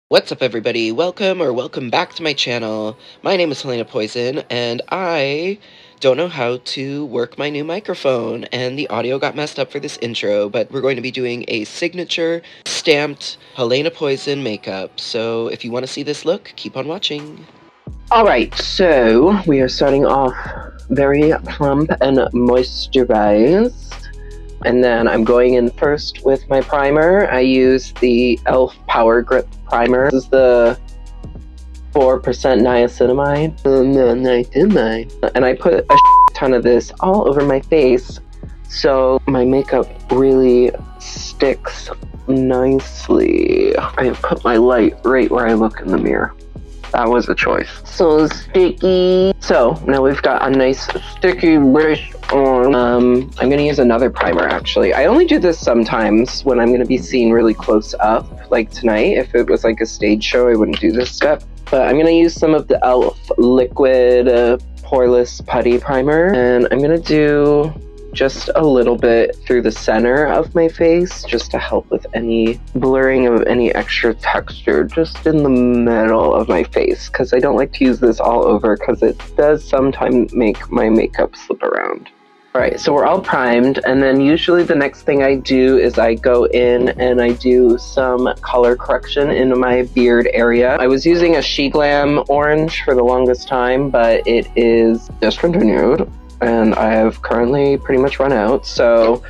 What's up everybody, welcome back to my channel. My name is Helena Poison, and I don't know how to work my new microphone, and the audio got messed up for this intro, but we're going to be doing a signature stamped Helena Poison makeup, so if you want to see this look, keep on watching. Alright, so we are starting off very plump and moisturized. And then I'm going in first with my primer. I use the e.l.f. Power Grip Primer. This is the 4% niacinamide. And I put a ton of this all over my face, so my makeup really sticks nicely. I put my light right where I look in the mirror. That was a choice. So sticky. So now we've got a nice sticky brush on. I'm gonna use another primer actually. I only do this sometimes when I'm gonna be seen really close up, like tonight. If it was like a stage show, I wouldn't do this step. But I'm gonna use some of the e.l.f. liquid poreless putty primer, and I'm gonna do just a little bit through the center of my face, just to help with any blurring of any extra texture, just in the middle of my face, because I don't like to use this all over, because it does sometimes make my makeup slip around. Alright, so we're all primed, and then usually the next thing I do is I go in and I do some color correction in my beard area. I was using a She Glam orange for the longest time, but it is discontinued, and I have currently pretty much run out, so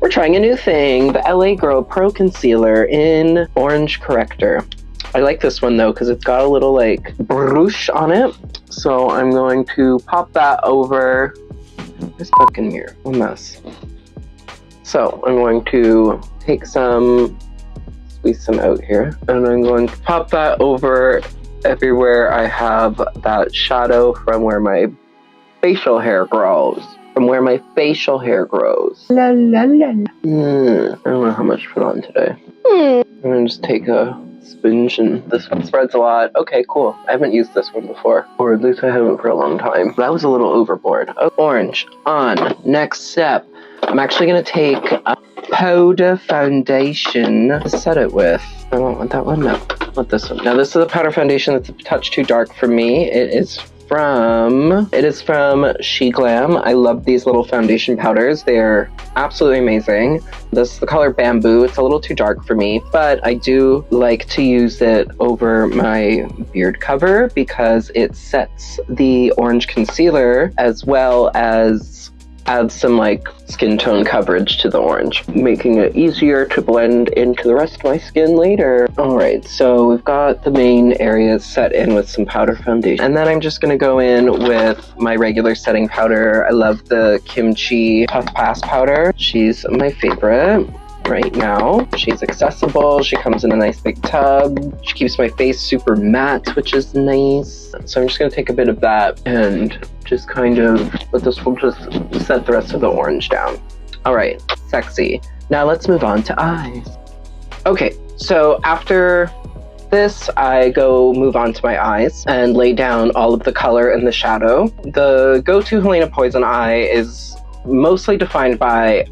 we're trying a new thing, the LA Girl Pro Concealer in Orange Corrector. I like this one though, because it's got a little like brush on it, so I'm going to pop that over this fucking mirror. A mess. So I'm going to take some, squeeze some out here, and I'm going to pop that over everywhere I have that shadow from where my facial hair grows. La la la. I don't know how much to put on today. I'm gonna just take a sponge, and this one spreads a lot. Okay, cool. I haven't used this one before, or at least I haven't for a long time. That was a little overboard. Oh, orange on. Next step, I'm actually gonna take a powder foundation to set it with. I don't want that one. No, I want this one. Now this is a powder foundation that's a touch too dark for me. It is from She Glam. I love these little foundation powders. They're absolutely amazing. This is the color Bamboo. It's a little too dark for me, but I do like to use it over my beard cover because it sets the orange concealer as well as adds some like skin tone coverage to the orange, making it easier to blend into the rest of my skin later. Alright, so we've got the main areas set in with some powder foundation. And then I'm just going to go in with my regular setting powder. I love the Kimchi Puff Pass powder. She's my favorite right now. She's accessible. She comes in a nice big tub. She keeps my face super matte, which is nice. So I'm just going to take a bit of that and just kind of, but this will just set the rest of the orange down. All right, sexy. Now let's move on to eyes. Okay, so after this, I move on to my eyes and lay down all of the color and the shadow. The go-to Helena Poison eye is mostly defined by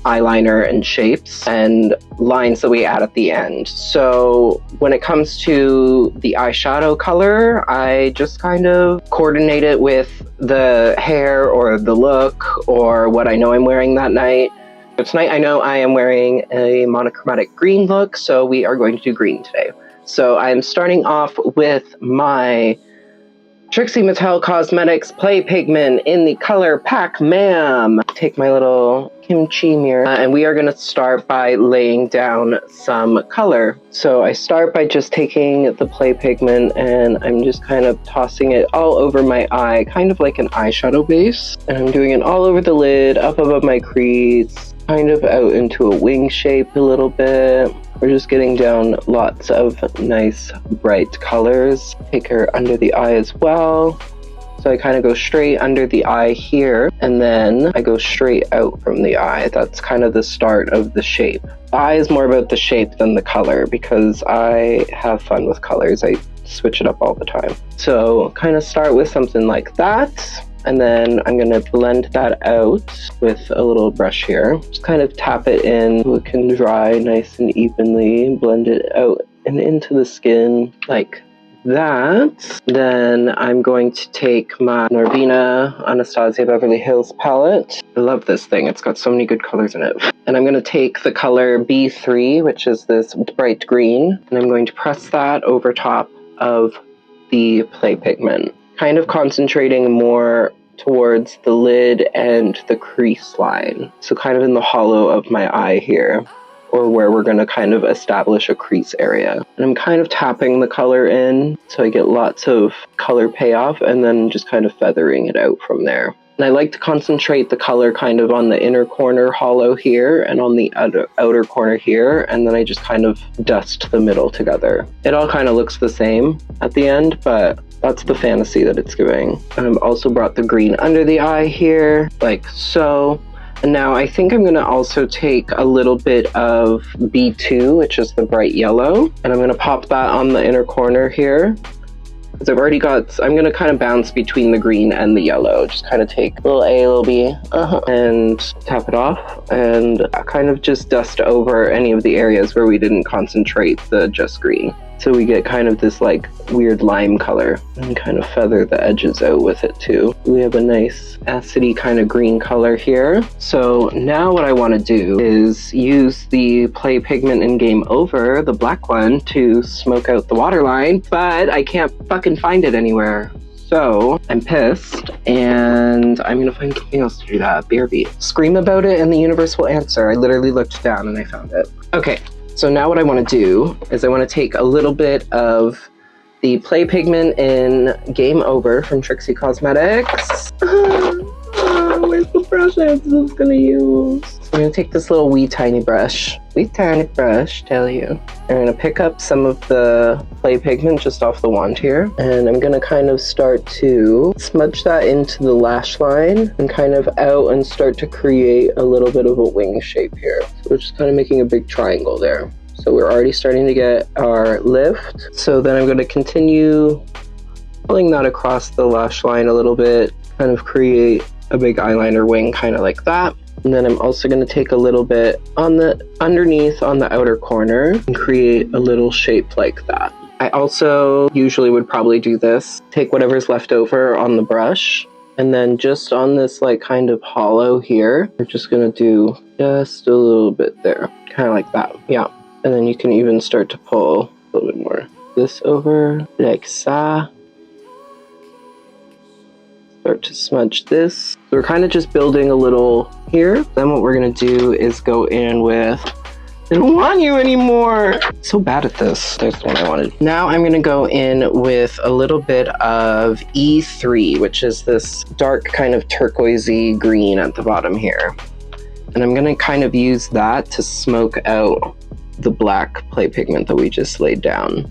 eyeliner and shapes and lines that we add at the end. So when it comes to the eyeshadow color, I just kind of coordinate it with the hair or the look or what I know I'm wearing that night. So tonight I know I am wearing a monochromatic green look, so we are going to do green today. So I'm starting off with my Trixie Mattel Cosmetics Play Pigment in the color Pac-Man. Take my little kimchi mirror, and we are going to start by laying down some color. So I start by just taking the Play Pigment, and I'm just kind of tossing it all over my eye, kind of like an eyeshadow base. And I'm doing it all over the lid, up above my crease, kind of out into a wing shape a little bit. We're just getting down lots of nice bright colors. Take her under the eye as well. So I kind of go straight under the eye here, and then I go straight out from the eye. That's kind of the start of the shape. The eye is more about the shape than the color because I have fun with colors. I switch it up all the time. So kind of start with something like that. And then I'm gonna blend that out with a little brush here. Just kind of tap it in so it can dry nice and evenly, blend it out and into the skin like that. Then I'm going to take my Norvina Anastasia Beverly Hills palette. I love this thing. It's got so many good colors in it. And I'm going to take the color B3, which is this bright green, and I'm going to press that over top of the play pigment, kind of concentrating more towards the lid and the crease line. So kind of in the hollow of my eye here, or where we're going to kind of establish a crease area. And I'm kind of tapping the color in so I get lots of color payoff, and then just kind of feathering it out from there. And I like to concentrate the color kind of on the inner corner hollow here and on the outer corner here, and then I just kind of dust the middle together. It all kind of looks the same at the end, but that's the fantasy that it's giving. And I've also brought the green under the eye here, like so. And now I think I'm going to also take a little bit of B2, which is the bright yellow, and I'm going to pop that on the inner corner here. Because I've already got, I'm going to kind of bounce between the green and the yellow. Just kind of take a little A, a little B, and tap it off, and kind of just dust over any of the areas where we didn't concentrate the just green. So we get kind of this like weird lime color, and kind of feather the edges out with it too. We have a nice acidy kind of green color here. So now what I want to do is use the play pigment in Game Over, the black one, to smoke out the waterline, but I can't fucking find it anywhere. So I'm pissed, and I'm gonna find something else to do that. BRB. Scream about it and the universe will answer. I literally looked down and I found it. Okay. So now what I want to do is I want to take a little bit of the play pigment in Game Over from Trixie Cosmetics. Where's the brush I was going to use? So I'm going to take this little wee tiny brush, tell you. I'm going to pick up some of the play pigment just off the wand here, and I'm going to kind of start to smudge that into the lash line and kind of out and start to create a little bit of a wing shape here. So we're just kind of making a big triangle there. So we're already starting to get our lift. So then I'm going to continue pulling that across the lash line a little bit, kind of create a big eyeliner wing kind of like that. And then I'm also going to take a little bit on the underneath on the outer corner and create a little shape like that. I also usually would probably do this, take whatever's left over on the brush, and then just on this like kind of hollow here, we're just going to do just a little bit there, kind of like that. Yeah. And then you can even start to pull a little bit more this over like so. Start to smudge this. So we're kind of just building a little here. Then what we're going to do is go in with, I don't want you anymore. So bad at this. There's the one I wanted. Now I'm going to go in with a little bit of E3, which is this dark kind of turquoisey green at the bottom here. And I'm going to kind of use that to smoke out the black play pigment that we just laid down.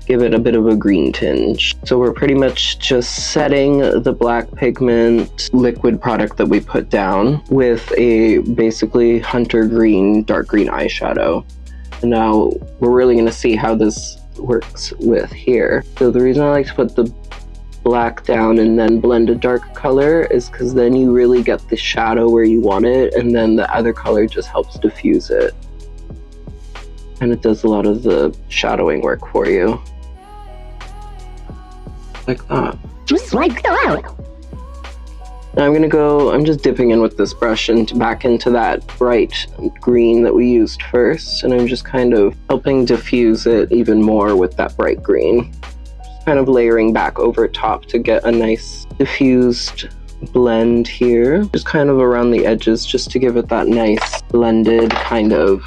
Give it a bit of a green tinge. So we're pretty much just setting the black pigment liquid product that we put down with a basically hunter green, dark green eyeshadow. And now we're really going to see how this works with here. So the reason I like to put the black down and then blend a dark color is because then you really get the shadow where you want it, and then the other color just helps diffuse it. And it does a lot of the shadowing work for you. Like that. Just like that. Now I'm just dipping in with this brush and back into that bright green that we used first. And I'm just kind of helping diffuse it even more with that bright green. Just kind of layering back over top to get a nice diffused blend here. Just kind of around the edges just to give it that nice blended kind of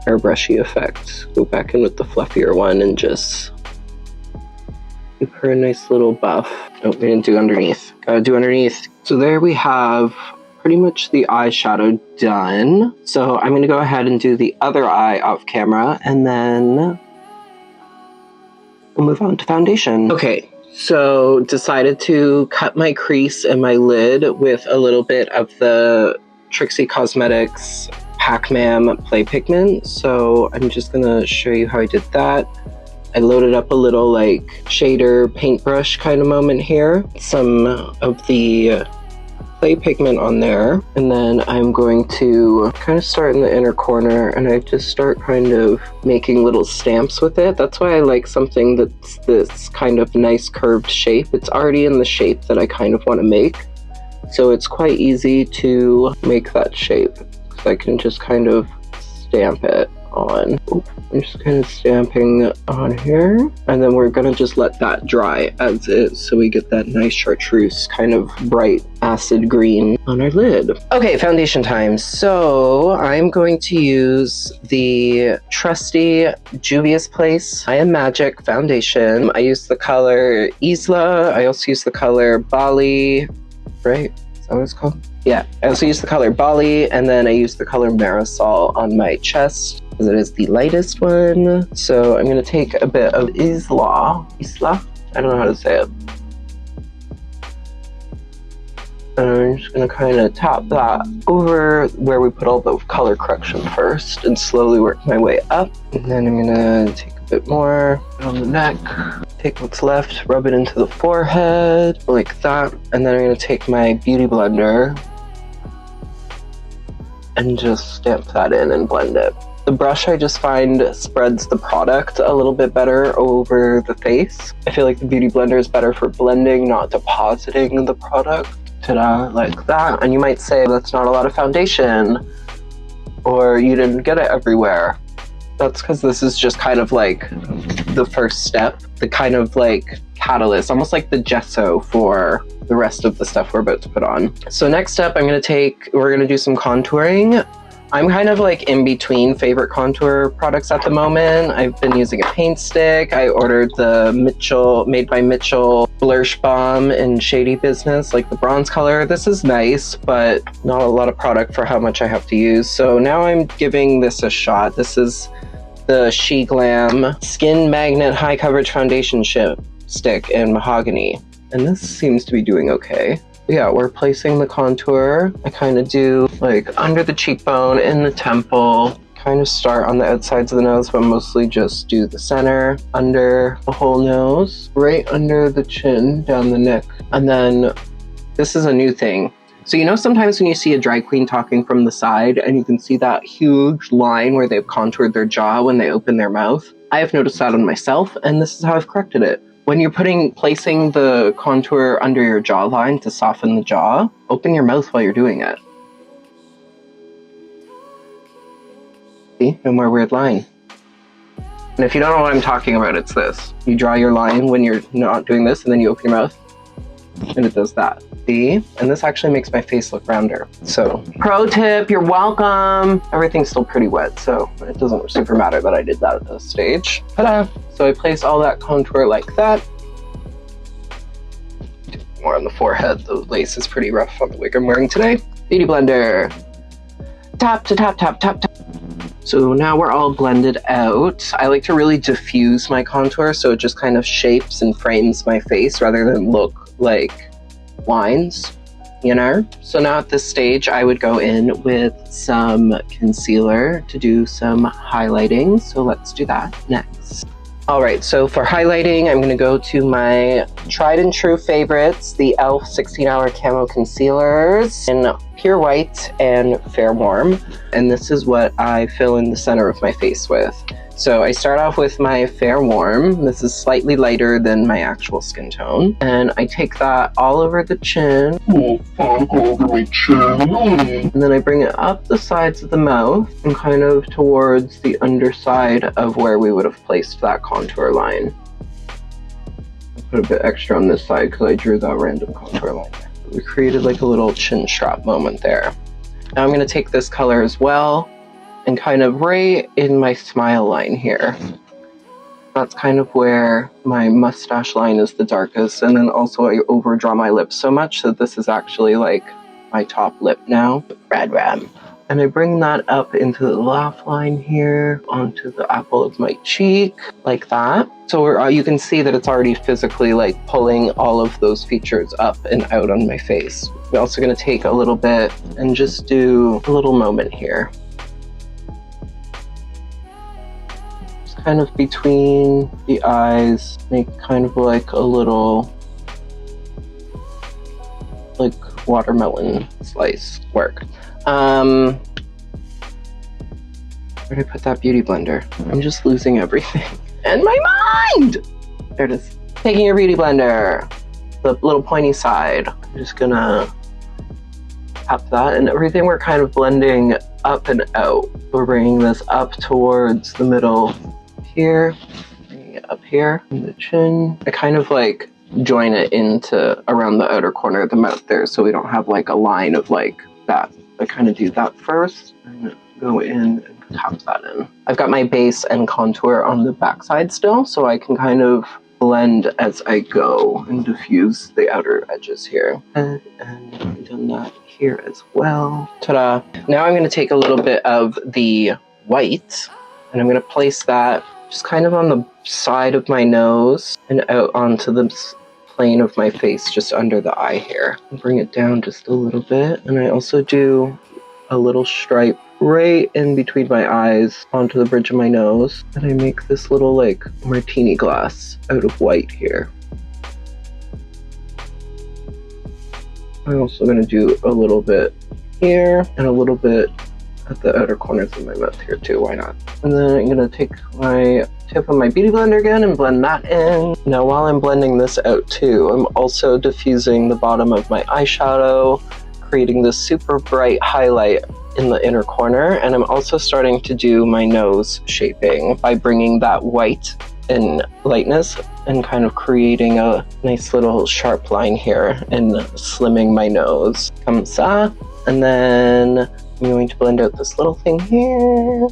airbrushy effect. Go back in with the fluffier one and just give her a nice little buff. Oh, we didn't do underneath. Gotta do underneath. So there we have pretty much the eyeshadow done. So I'm gonna go ahead and do the other eye off camera, and then we'll move on to foundation. Okay, so decided to cut my crease and my lid with a little bit of the Trixie Cosmetics Pac-Man play pigment. So I'm just gonna show you how I did that. I loaded up a little like shader paintbrush kind of moment here. Some of the clay pigment on there, and then I'm going to kind of start in the inner corner, and I just start kind of making little stamps with it. That's why I like something that's this kind of nice curved shape. It's already in the shape that I kind of want to make, so it's quite easy to make that shape because I can just kind of stamp it on. I'm just kind of stamping on here, and then we're gonna just let that dry as is so we get that nice chartreuse kind of bright acid green on our lid. Okay, foundation time. So I'm going to use the trusty Juvia's Place I Am Magic foundation. I use the color Isla. I also use the color Bali, right? Is that what it's called? Yeah, I also use the color Bali, and then I use the color Marisol on my chest because it is the lightest one. So I'm going to take a bit of Isla, I don't know how to say it. And I'm just going to kind of tap that over where we put all the color correction first and slowly work my way up. And then I'm going to take a bit more on the neck, take what's left, rub it into the forehead like that. And then I'm going to take my beauty blender and just stamp that in and blend it. The brush I just find spreads the product a little bit better over the face. I feel like the beauty blender is better for blending, not depositing the product. Ta-da, like that. And you might say that's not a lot of foundation, or you didn't get it everywhere. That's because this is just kind of like the first step, the kind of like catalyst, almost like the gesso for the rest of the stuff we're about to put on. So next up, we're gonna do some contouring. I'm kind of like in between favorite contour products at the moment. I've been using a paint stick. I ordered the Made by Mitchell Blush Balm in Shady Business, like the bronze color. This is nice, but not a lot of product for how much I have to use. So now I'm giving this a shot. This is the She Glam Skin Magnet High Coverage Foundation Stick in Mahogany. And this seems to be doing okay. Yeah, we're placing the contour. I kind of do like under the cheekbone, in the temple, kind of start on the outsides of the nose, but mostly just do the center, under the whole nose, right under the chin, down the neck. And then this is a new thing. So you know sometimes when you see a drag queen talking from the side and you can see that huge line where they've contoured their jaw when they open their mouth? I have noticed that on myself, and this is how I've corrected it. When you're placing the contour under your jawline to soften the jaw, open your mouth while you're doing it. See? No more weird line. And if you don't know what I'm talking about, it's this. You draw your line when you're not doing this, and then you open your mouth, and it does that. See? And this actually makes my face look rounder. So, pro tip, you're welcome! Everything's still pretty wet, so it doesn't super matter that I did that at this stage. Ta-da! So I place all that contour like that. More on the forehead. The lace is pretty rough on the wig I'm wearing today. Beauty blender. Tap to tap, tap, tap, tap. So now we're all blended out. I like to really diffuse my contour so it just kind of shapes and frames my face rather than look like lines, you know? So now at this stage, I would go in with some concealer to do some highlighting. So let's do that next. All right, so for highlighting, I'm gonna go to my tried and true favorites, the e.l.f. 16-Hour Camo Concealers in Pure White and Fair Warm. And this is what I fill in the center of my face with. So I start off with my Fair Warm. This is slightly lighter than my actual skin tone. And I take that all over the chin. And then I bring it up the sides of the mouth and kind of towards the underside of where we would have placed that contour line. I put a bit extra on this side because I drew that random contour line. We created like a little chin strap moment there. Now I'm going to take this color as well and kind of right in my smile line here. That's kind of where my mustache line is the darkest, and then also I overdraw my lips so much that this is actually like my top lip now. Rad ram. And I bring that up into the laugh line here, onto the apple of my cheek, like that. So you can see that it's already physically like pulling all of those features up and out on my face. We're also gonna take a little bit and just do a little moment here. kind of between the eyes, make kind of like a little like watermelon slice work. Where did I put that beauty blender? I'm just losing everything. And my mind! There it is. Taking your beauty blender, the little pointy side. I'm just gonna tap that, and everything we're kind of blending up and out. We're bringing this up towards the middle here, bringing it up here in the chin. I kind of like join it into around the outer corner of the mouth there, so we don't have like a line of like that. I kind of do that first and go in and tap that in. I've got my base and contour on the backside still, so I can kind of blend as I go and diffuse the outer edges here. And I've done that here as well. Ta-da! Now I'm going to take a little bit of the white and I'm going to place that just kind of on the side of my nose and out onto the plane of my face just under the eye here. And bring it down just a little bit, and I also do a little stripe right in between my eyes onto the bridge of my nose, and I make this little like martini glass out of white here. I'm also going to do a little bit here and a little bit at the outer corners of my mouth here too, why not? And then I'm going to take my tip of my beauty blender again and blend that in. Now while I'm blending this out too, I'm also diffusing the bottom of my eyeshadow, creating this super bright highlight in the inner corner, and I'm also starting to do my nose shaping by bringing that white and lightness and kind of creating a nice little sharp line here and slimming my nose. Comme ça. And then I'm going to blend out this little thing here.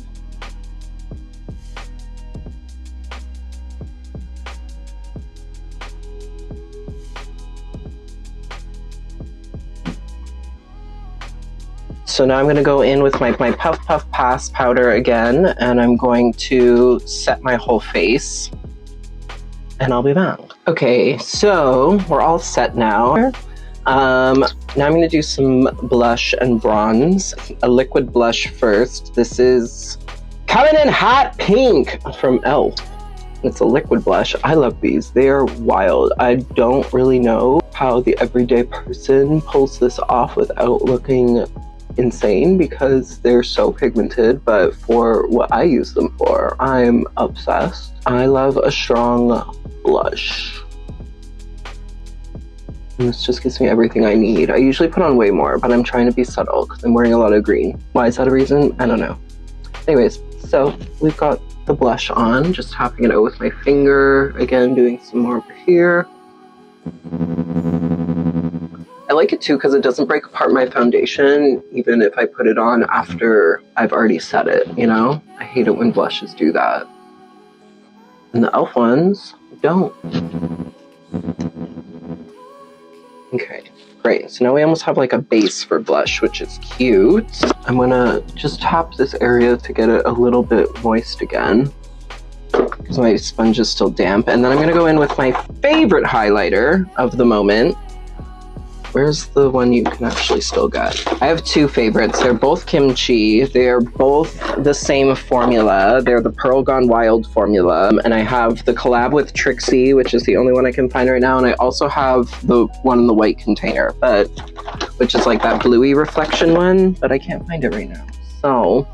So now I'm going to go in with my Puff Puff Pass powder again, and I'm going to set my whole face, and I'll be back. Okay, so we're all set now. Now I'm going to do some blush and bronze. A liquid blush first. This is coming in hot pink from e.l.f. It's a liquid blush. I love these. They are wild. I don't really know how the everyday person pulls this off without looking insane because they're so pigmented, but for what I use them for, I'm obsessed. I love a strong blush. And this just gives me everything I need. I usually put on way more, but I'm trying to be subtle because I'm wearing a lot of green. Why is that a reason? I don't know. Anyways, so we've got the blush on, just tapping it out with my finger. Again, doing some more over here. I like it too because it doesn't break apart my foundation, even if I put it on after I've already set it, you know? I hate it when blushes do that. And the e.l.f. ones don't. Okay, great. So now we almost have like a base for blush, which is cute. I'm gonna just tap this area to get it a little bit moist again, because my sponge is still damp. And then I'm gonna go in with my favorite highlighter of the moment. Where's the one you can actually still get? I have two favorites. They're both kimchi. They're both the same formula. They're the Pearl Gone Wild formula. And I have the collab with Trixie, which is the only one I can find right now. And I also have the one in the white container, but which is like that bluey reflection one, but I can't find it right now. So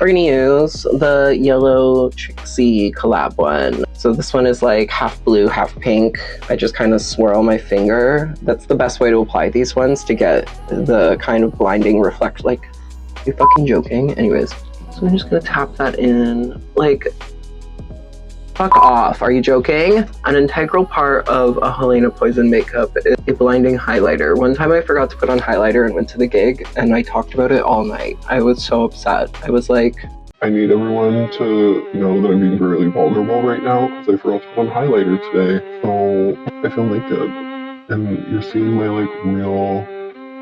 we're gonna use the yellow Trixie collab one. So this one is like half blue, half pink. I just kind of swirl my finger. That's the best way to apply these ones to get the kind of blinding reflect. Like, you fucking joking? Anyways, so I'm just gonna tap that in. Like, fuck off, are you joking? An integral part of a Helena Poison makeup is a blinding highlighter. One time I forgot to put on highlighter and went to the gig and I talked about it all night. I was so upset. I was like, I need everyone to know that I'm being really vulnerable right now because I forgot to put on highlighter today. So I feel naked. And you're seeing my like real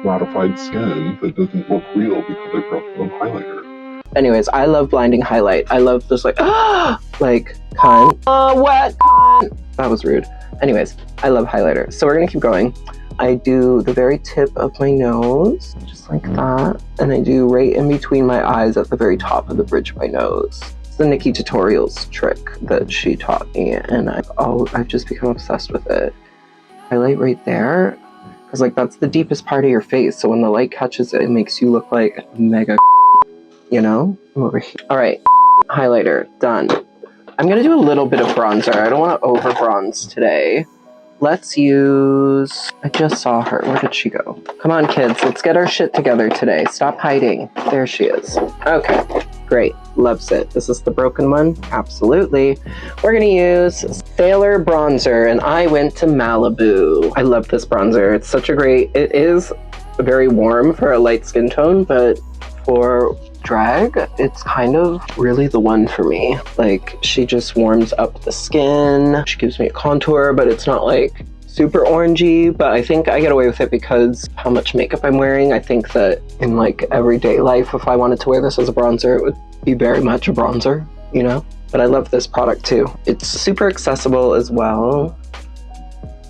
modified skin that doesn't look real because I forgot to put on highlighter. anyways, I love blinding highlight. I love this like, like, cunt. What, cunt? That was rude. Anyways, I love highlighter. So we're gonna keep going. I do the very tip of my nose, just like that. And I do right in between my eyes at the very top of the bridge of my nose. So the Nikki Tutorials trick that she taught me, and I've just become obsessed with it. Highlight right there, because like that's the deepest part of your face, so when the light catches it, it makes you look like mega, you know? I'm over here. All right, highlighter, done. I'm gonna do a little bit of bronzer. I don't want to over bronze today. Let's use, I just saw her. Where did she go? Come on, kids. Let's get our shit together today. Stop hiding. There she is. Okay, great. Loves it. Is this the broken one? Absolutely. We're going to use Sailor Bronzer, and I went to Malibu. I love this bronzer. It's such a great, it is very warm for a light skin tone, but for drag, it's kind of really the one for me. Like, she just warms up the skin. She gives me a contour, but it's not like super orangey, but I think I get away with it because how much makeup I'm wearing. I think that in like everyday life, if I wanted to wear this as a bronzer, it would be very much a bronzer, you know? But I love this product too. It's super accessible as well.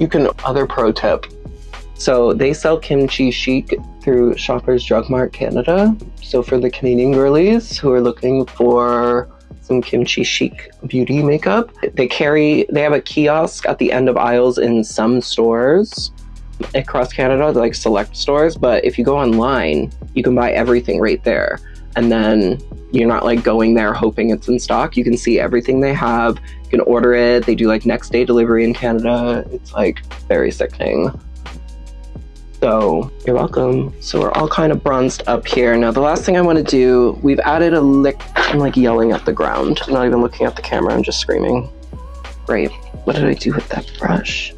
You can, other pro tip. So they sell Kimchi Chic through Shoppers Drug Mart Canada. So for the Canadian girlies who are looking for some Kimchi Chic beauty makeup, they have a kiosk at the end of aisles in some stores across Canada, like select stores. But if you go online, you can buy everything right there. And then you're not like going there hoping it's in stock. You can see everything they have. You can order it. They do like next day delivery in Canada. It's like very sickening. So you're welcome. So we're all kind of bronzed up here. Now the last thing I want to do, we've added a lick. I'm like yelling at the ground. I'm not even looking at the camera, I'm just screaming. Great. What did I do with that brush?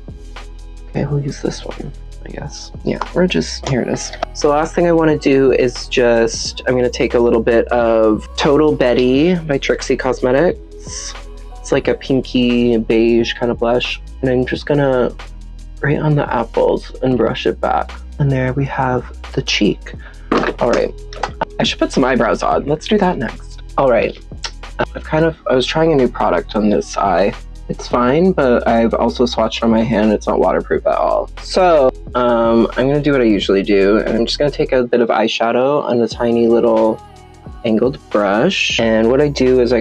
Okay, we'll use this one, I guess. Yeah, we're just, here it is. So the last thing I want to do is just, I'm going to take a little bit of Total Betty by Trixie Cosmetics. It's like a pinky beige kind of blush. And I'm just going to right on the apples and brush it back. And there we have the cheek. All right, I should put some eyebrows on. Let's do that next. All right, I was trying a new product on this eye. It's fine, but I've also swatched on my hand. It's not waterproof at all. So I'm gonna do what I usually do, and I'm just gonna take a bit of eyeshadow on a tiny little angled brush. And what I do is I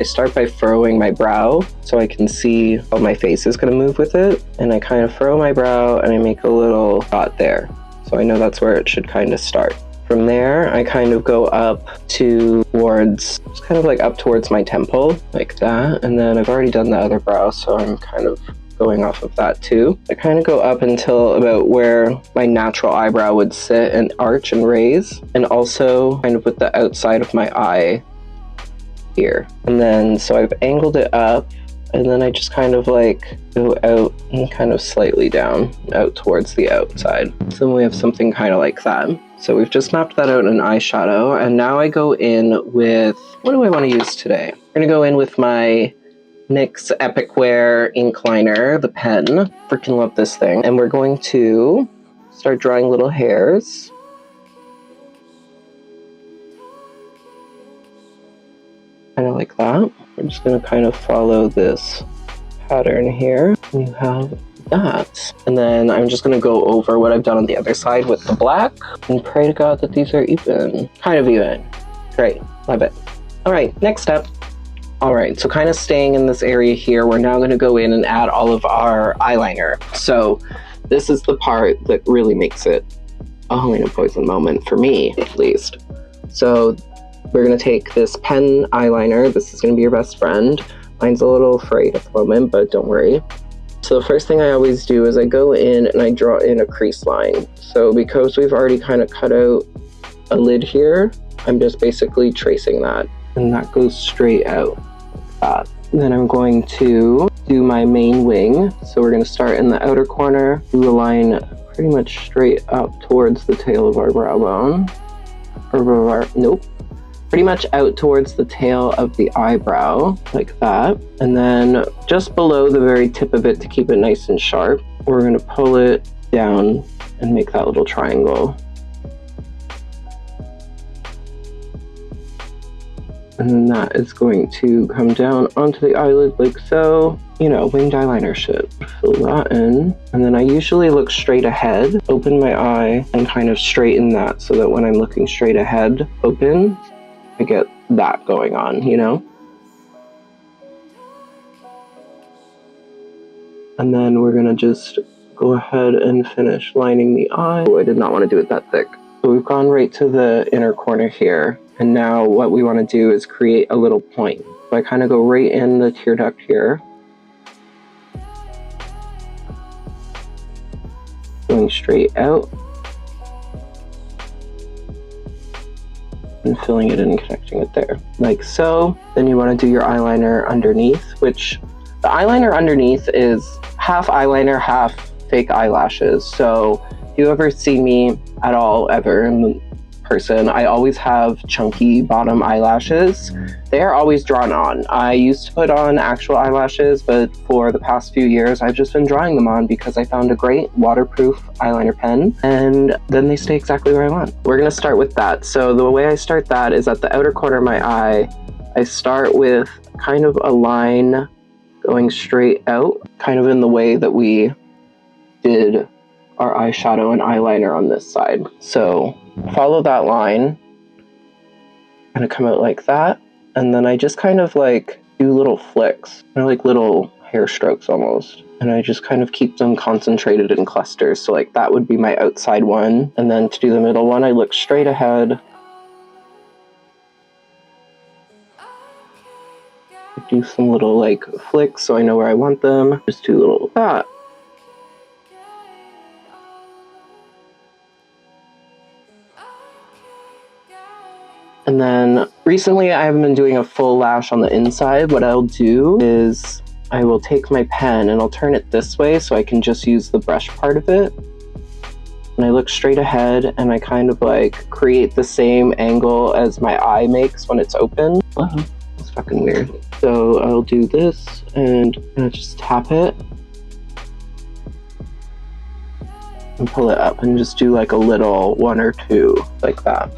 start by furrowing my brow so I can see how my face is going to move with it. And I kind of furrow my brow and I make a little dot there. So I know that's where it should kind of start. From there, I kind of go up towards, just kind of like up towards my temple, like that. And then I've already done the other brow, so I'm kind of going off of that too. I kind of go up until about where my natural eyebrow would sit and arch and raise, and also kind of with the outside of my eye here. And then, so I've angled it up, and then I just kind of like go out and kind of slightly down, out towards the outside. So then we have something kind of like that. So we've just mapped that out in eyeshadow, and now I go in with, what do I want to use today? I'm gonna go in with my NYX Epic Wear ink liner, the pen. Freaking love this thing. And we're going to start drawing little hairs. Kind of like that. We're just going to kind of follow this pattern here. You have that. And then I'm just going to go over what I've done on the other side with the black and pray to God that these are even. Kind of even. Great. Love it. All right, next step. All right, so kind of staying in this area here, we're now going to go in and add all of our eyeliner. So this is the part that really makes it a Helena Poison moment, for me at least. So we're going to take this pen eyeliner. This is going to be your best friend. Mine's a little frayed at the moment, but don't worry. So the first thing I always do is I go in and I draw in a crease line. So because we've already kind of cut out a lid here, I'm just basically tracing that. And that goes straight out. That. And then I'm going to do my main wing. So we're going to start in the outer corner, do a line pretty much straight up towards the tail of our brow bone. Nope. Pretty much out towards the tail of the eyebrow, like that. And then just below the very tip of it to keep it nice and sharp, we're going to pull it down and make that little triangle. And then that is going to come down onto the eyelid like so. You know, winged eyeliner shit. Fill that in. And then I usually look straight ahead, open my eye, and kind of straighten that so that when I'm looking straight ahead, open, I get that going on, you know? And then we're gonna just go ahead and finish lining the eye. Oh, I did not want to do it that thick. So we've gone right to the inner corner here. And now what we want to do is create a little point. So I kind of go right in the tear duct here. Going straight out. And filling it in and connecting it there, like so. Then you want to do your eyeliner underneath, which the eyeliner underneath is half eyeliner, half fake eyelashes. So if you ever see me at all ever in person, I always have chunky bottom eyelashes. They are always drawn on. I used to put on actual eyelashes, but for the past few years I've just been drawing them on because I found a great waterproof eyeliner pen, and then they stay exactly where I want. We're gonna start with that. So the way I start that is at the outer corner of my eye. I start with kind of a line going straight out, kind of in the way that we did our eyeshadow and eyeliner on this side. So follow that line, gonna come out like that, and then I just kind of like do little flicks, kind of like little hair strokes almost, and I just kind of keep them concentrated in clusters. So like that would be my outside one, and then to do the middle one I look straight ahead, do some little like flicks so I know where I want them, just do a little that. And then recently I haven't been doing a full lash on the inside. What I'll do is I will take my pen and I'll turn it this way so I can just use the brush part of it. And I look straight ahead and I kind of like create the same angle as my eye makes when it's open. Wow, that's fucking weird. So I'll do this and I'll just tap it and pull it up and just do like a little one or two like that.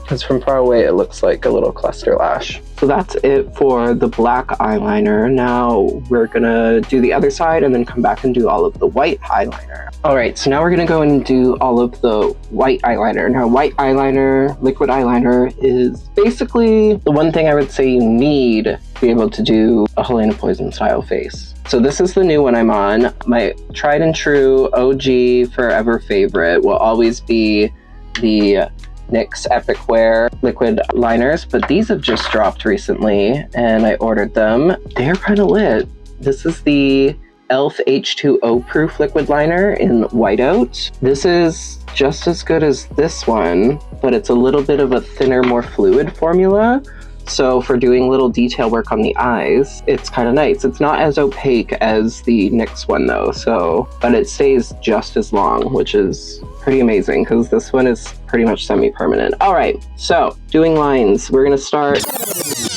Because from far away it looks like a little cluster lash. So that's it for the black eyeliner. Now we're gonna do the other side and then come back and do all of the white eyeliner. Alright, so now we're gonna go and do all of the white eyeliner. Now white eyeliner, liquid eyeliner, is basically the one thing I would say you need to be able to do a Helena Poison style face. So this is the new one I'm on. My tried and true OG forever favorite will always be the NYX Epic Wear liquid liners, but these have just dropped recently and I ordered them. They're kind of lit. This is the e.l.f. H2O proof liquid liner in whiteout. This is just as good as this one, but it's a little bit of a thinner, more fluid formula. So for doing little detail work on the eyes, it's kind of nice. It's not as opaque as the NYX one though, but it stays just as long, which is pretty amazing because this one is pretty much semi-permanent. All right, so doing lines. We're gonna start,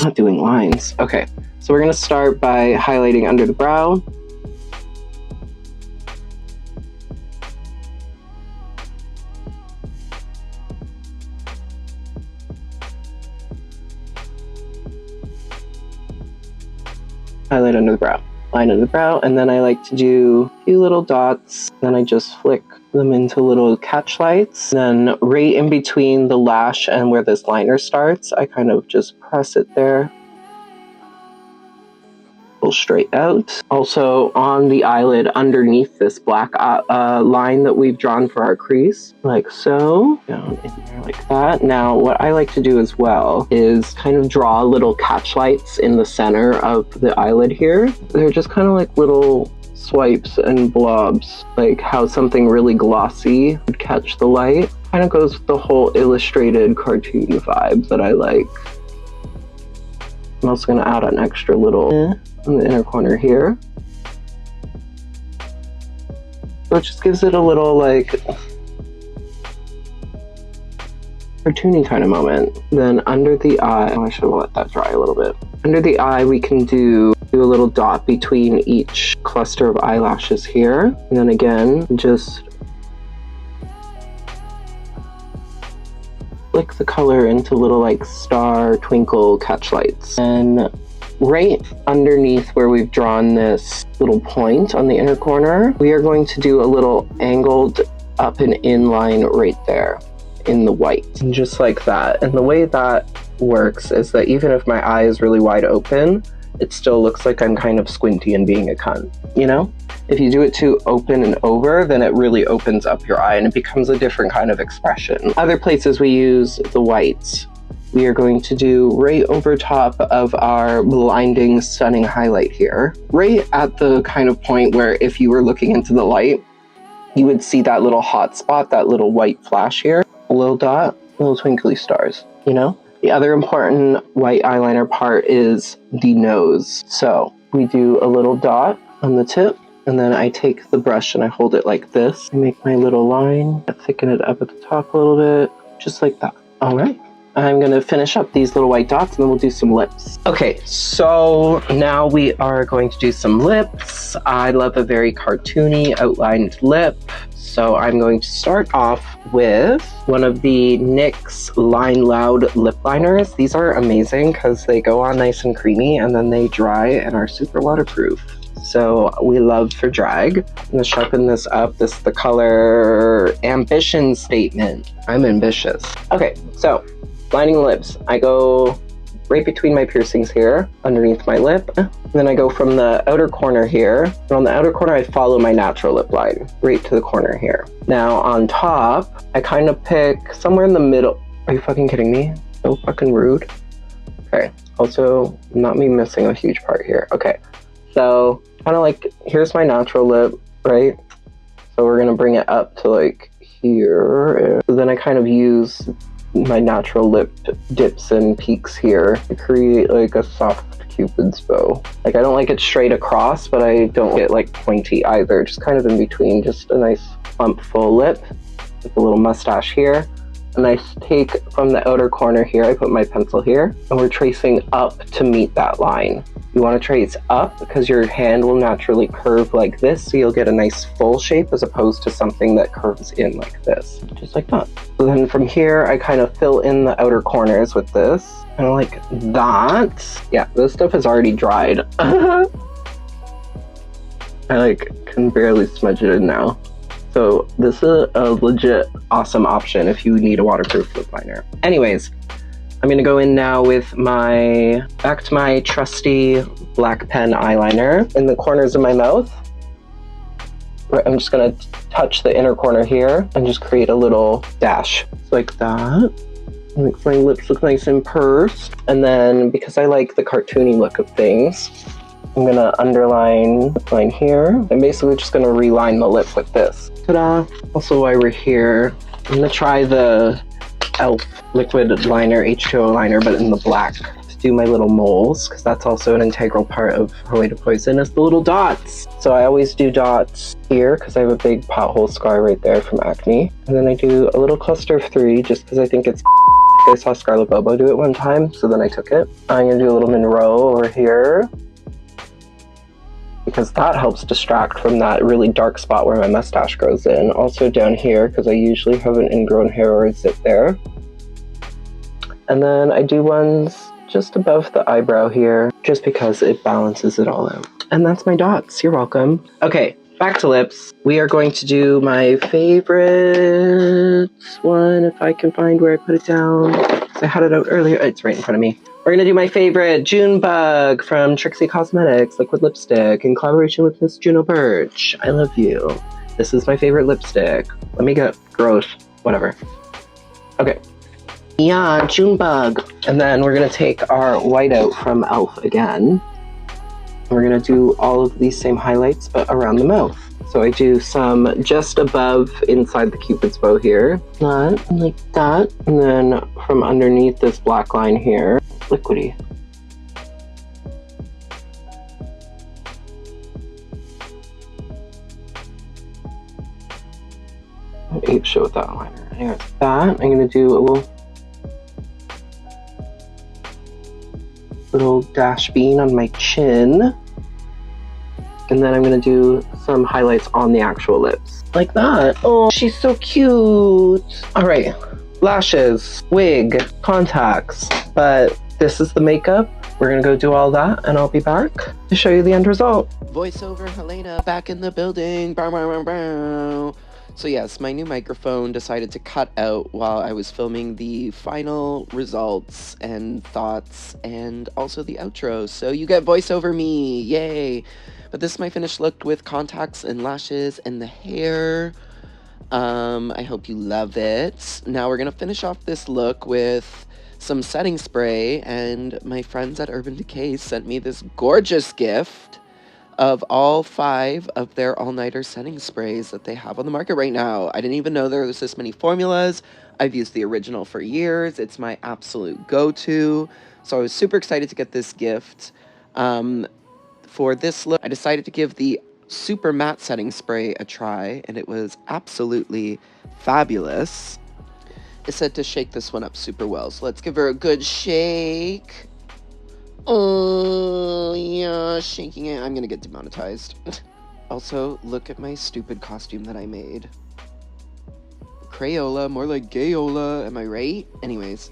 not doing lines. Okay, so we're gonna start by highlighting under the brow. Highlight under the brow, line under the brow, and then I like to do a few little dots, then I just flick them into little catch lights. Then right in between the lash and where this liner starts, I kind of just press it there, pull straight out. Also on the eyelid underneath this black line that we've drawn for our crease, like so, down in there like that. Now what I like to do as well is kind of draw little catch lights in the center of the eyelid here. They're just kind of like little swipes and blobs, like how something really glossy would catch the light. Kind of goes with the whole illustrated cartoon vibe that I like. I'm also going to add an extra little in the inner corner here. So it just gives it a little like cartoony kind of moment. Then under the eye, oh, I should let that dry a little bit. Under the eye we can do a little dot between each cluster of eyelashes here. And then again, just flick the color into little like star twinkle catch lights. And right underneath where we've drawn this little point on the inner corner, we are going to do a little angled up and in line right there in the white. And just like that. And the way that works is that even if my eye is really wide open, it still looks like I'm kind of squinty and being a cunt, you know? If you do it too open and over, then it really opens up your eye and it becomes a different kind of expression. Other places we use the whites. We are going to do right over top of our blinding, stunning highlight here. Right at the kind of point where if you were looking into the light, you would see that little hot spot, that little white flash here. A little dot, little twinkly stars, you know? The other important white eyeliner part is the nose. So we do a little dot on the tip, and then I take the brush and I hold it like this. I make my little line, I thicken it up at the top a little bit, just like that. All right. I'm gonna finish up these little white dots and then we'll do some lips. Okay, so now we are going to do some lips. I love a very cartoony outlined lip. So I'm going to start off with one of the NYX Line Loud lip liners. These are amazing because they go on nice and creamy and then they dry and are super waterproof. So we love for drag. I'm gonna sharpen this up. This is the color Ambition Statement. I'm ambitious. Okay, so lining the lips. I go right between my piercings here, underneath my lip. And then I go from the outer corner here. And on the outer corner, I follow my natural lip line, right to the corner here. Now on top, I kind of pick somewhere in the middle. Are you fucking kidding me? So fucking rude. Okay, also not me missing a huge part here. Okay, so kind of like, here's my natural lip, right? So we're gonna bring it up to like here. So then I kind of use my natural lip dips and peaks here to create like a soft cupid's bow. Like I don't like it straight across, but I don't get like pointy either. Just kind of in between, just a nice plump full lip with a little mustache here. And I take from the outer corner here, I put my pencil here, and we're tracing up to meet that line. You want to trace up because your hand will naturally curve like this, so you'll get a nice full shape as opposed to something that curves in like this, just like that. So then from here, I kind of fill in the outer corners with this, kind of like that. Yeah, this stuff is already dried. I like can barely smudge it in now. So this is a legit awesome option if you need a waterproof lip liner. Anyways, I'm gonna go in now with back to my trusty black pen eyeliner in the corners of my mouth. I'm just gonna touch the inner corner here and just create a little dash like that. Makes my lips look nice and pursed. And then because I like the cartoony look of things, I'm gonna underline line here. I'm basically just gonna reline the lip with this. Ta-da! Also while we're here, I'm gonna try the e.l.f. liquid liner, H2O liner, but in the black to do my little moles, because that's also an integral part of her way to poison is the little dots. So I always do dots here because I have a big pothole scar right there from acne. And then I do a little cluster of 3 just because I think it's I saw Scarlett Bobo do it one time, so then I took it. I'm gonna do a little Monroe over here, because that helps distract from that really dark spot where my mustache grows in. Also down here, because I usually have an ingrown hair or a zip there. And then I do ones just above the eyebrow here, just because it balances it all out. And that's my dots. You're welcome. Okay, back to lips. We are going to do my favorite one, if I can find where I put it down. I had it out earlier. It's right in front of me. We're gonna do my favorite Junebug from Trixie Cosmetics liquid lipstick in collaboration with Miss Juno Birch. I love you. This is my favorite lipstick. Let me get gross. Whatever. Okay. Yeah, Junebug. And then we're gonna take our whiteout from e.l.f. again. We're gonna do all of these same highlights, but around the mouth. So I do some just above inside the cupid's bow here, that, like that, and then from underneath this black line here, liquidy. Ape shit with that liner. Anyways, that, I'm gonna do a little dash bean on my chin. And then I'm gonna do some highlights on the actual lips. Like that. Oh, she's so cute. All right, lashes, wig, contacts. But this is the makeup. We're gonna go do all that and I'll be back to show you the end result. Voiceover Helena back in the building. Bow, bow, bow, bow. So yes, my new microphone decided to cut out while I was filming the final results and thoughts and also the outro. So you get voice over me, yay! But this is my finished look with contacts and lashes and the hair. I hope you love it. Now we're gonna finish off this look with some setting spray, and my friends at Urban Decay sent me this gorgeous gift of all 5 of their all-nighter setting sprays that they have on the market right now. I didn't even know there was this many formulas. I've used the original for years. It's my absolute go-to. So I was super excited to get this gift. For this look, I decided to give the super matte setting spray a try, and it was absolutely fabulous. It said to shake this one up super well, so let's give her a good shake. Oh, yeah, shaking it. I'm gonna get demonetized. Also, look at my stupid costume that I made. Crayola, more like gayola, am I right? Anyways.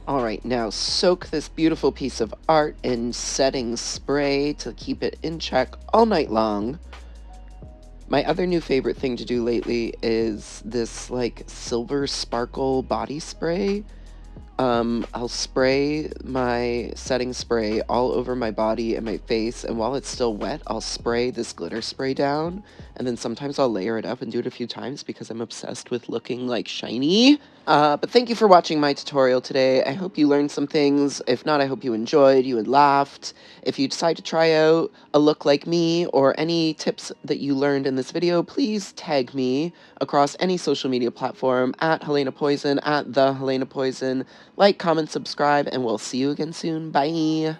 Alright, now soak this beautiful piece of art in setting spray to keep it in check all night long. My other new favorite thing to do lately is this, like, silver sparkle body spray. I'll spray my setting spray all over my body and my face, and while it's still wet, I'll spray this glitter spray down, and then sometimes I'll layer it up and do it a few times because I'm obsessed with looking, like, shiny. But thank you for watching my tutorial today. I hope you learned some things. If not, I hope you enjoyed, you had laughed. If you decide to try out a look like me or any tips that you learned in this video, please tag me across any social media platform at Helena Poison, at the Helena Poison. Like, comment, subscribe, and we'll see you again soon. Bye!